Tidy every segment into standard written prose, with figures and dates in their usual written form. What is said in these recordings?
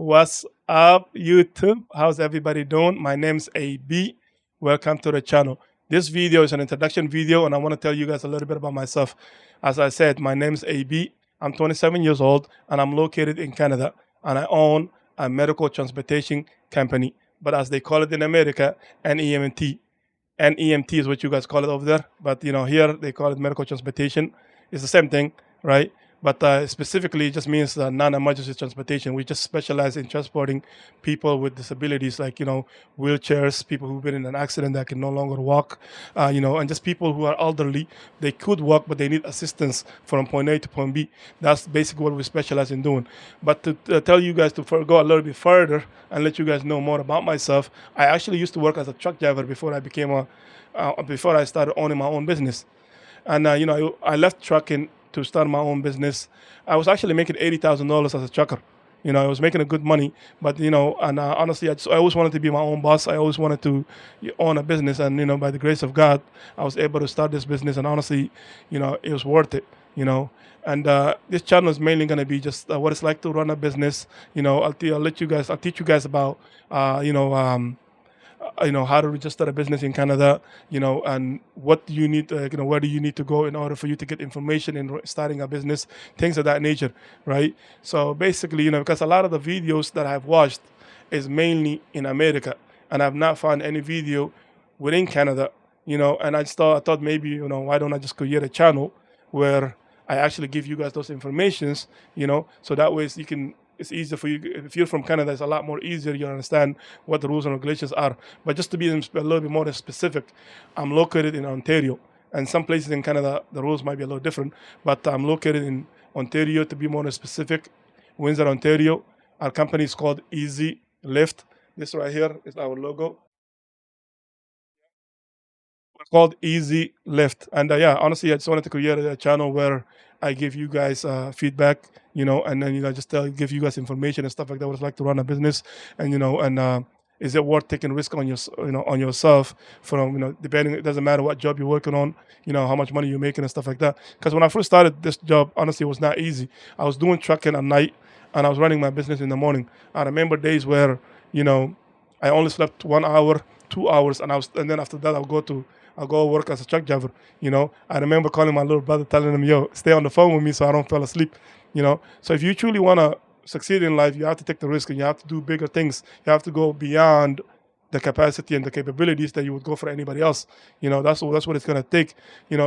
What's up, YouTube? How's everybody doing? My name's AB. Welcome to the channel. This video is an introduction video, and I want to tell you guys a little bit about myself. As I said, my name's AB. I'm 27 years old, and I'm located in Canada, and I own a medical transportation company. But as they call it in America, NEMT. NEMT is what you guys call it over there, but here they call it medical transportation. It's the same thing, right? But specifically, it just means non-emergency transportation. We just specialize in transporting people with disabilities, like wheelchairs, people who've been in an accident that can no longer walk, and just people who are elderly. They could walk, but they need assistance from point A to point B. That's basically what we specialize in doing. But to tell you guys to go a little bit further and let you guys know more about myself, I actually used to work as a truck driver before I became before I started owning my own business. And I left trucking to start my own business. I was actually making $80,000 as a trucker. I was making a good money, but and honestly, I always wanted to be my own boss. I always wanted to own a business, and by the grace of God, I was able to start this business. And honestly, it was worth it. And this channel is mainly going to be just what it's like to run a business. I'll teach you guys about how to register a business in Canada, and what do you need to, where do you need to go in order for you to get information in starting a business, things of that nature, right? So basically, because a lot of the videos that I've watched is mainly in America, and I've not found any video within Canada, and I thought maybe, why don't I just create a channel where I actually give you guys those informations, so that way it's easier for you. If you're from Canada, it's a lot more easier. You understand what the rules and regulations are. But just to be a little bit more specific, I'm located in Ontario. And some places in Canada, the rules might be a little different. But I'm located in Ontario, to be more specific, Windsor, Ontario. Our company is called Easy Lift. This right here is our logo. It's called Easy Lift. And yeah, honestly, I just wanted to create a channel where I give you guys feedback, and then just give you guys information and stuff like that. What it's like to run a business, and is it worth taking risk on on yourself from depending. It doesn't matter what job you're working on, how much money you're making and stuff like that. Because when I first started this job, honestly, it was not easy. I was doing trucking at night, and I was running my business in the morning. I remember days where I only slept 1 hour, 2 hours, and then after that I'll go work as a truck driver. I remember calling my little brother, telling him, "Yo, stay on the phone with me so I don't fall asleep." So if you truly want to succeed in life, you have to take the risk, and you have to do bigger things. You have to go beyond the capacity and the capabilities that you would go for anybody else. That's what it's gonna take.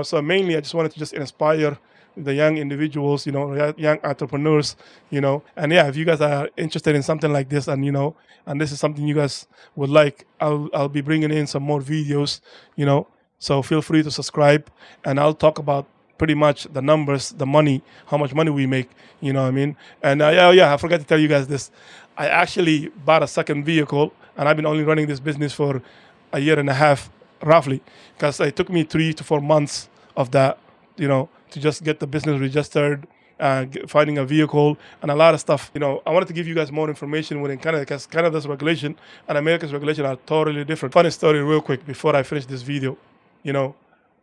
So mainly, I just wanted to just inspire the young individuals, young entrepreneurs, and yeah, if you guys are interested in something like this, and this is something you guys would like, I'll be bringing in some more videos, so feel free to subscribe, and I'll talk about pretty much the numbers, the money, how much money we make, you know what I mean? And yeah, I forgot to tell you guys this. I actually bought a second vehicle, and I've been only running this business for a year and a half, roughly, because it took me 3 to 4 months of that, to just get the business registered, finding a vehicle, and a lot of stuff. I wanted to give you guys more information within Canada, because Canada's regulation and America's regulation are totally different. Funny story real quick before I finish this video.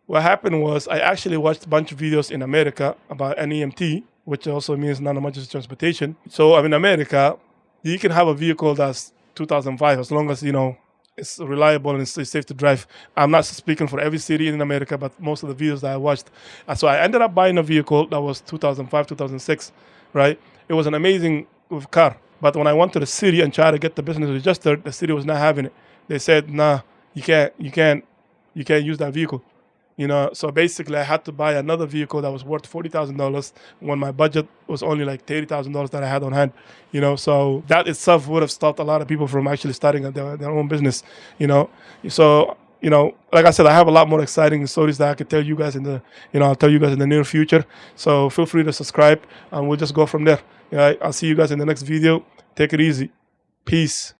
What happened was I actually watched a bunch of videos in America about NEMT, which also means non-emergency transportation. So in America, you can have a vehicle that's 2005 as long as it's reliable and it's safe to drive. I'm not speaking for every city in America, but most of the videos that I watched. So I ended up buying a vehicle that was 2005, 2006, right? It was an amazing car. But when I went to the city and tried to get the business registered, the city was not having it. They said, "Nah, you can't use that vehicle." So basically I had to buy another vehicle that was worth $40,000 when my budget was only like $30,000 that I had on hand. So that itself would have stopped a lot of people from actually starting their own business. So like I said, I have a lot more exciting stories that I could tell you guys I'll tell you guys in the near future. So feel free to subscribe, and we'll just go from there. I'll see you guys in the next video. Take it easy. Peace.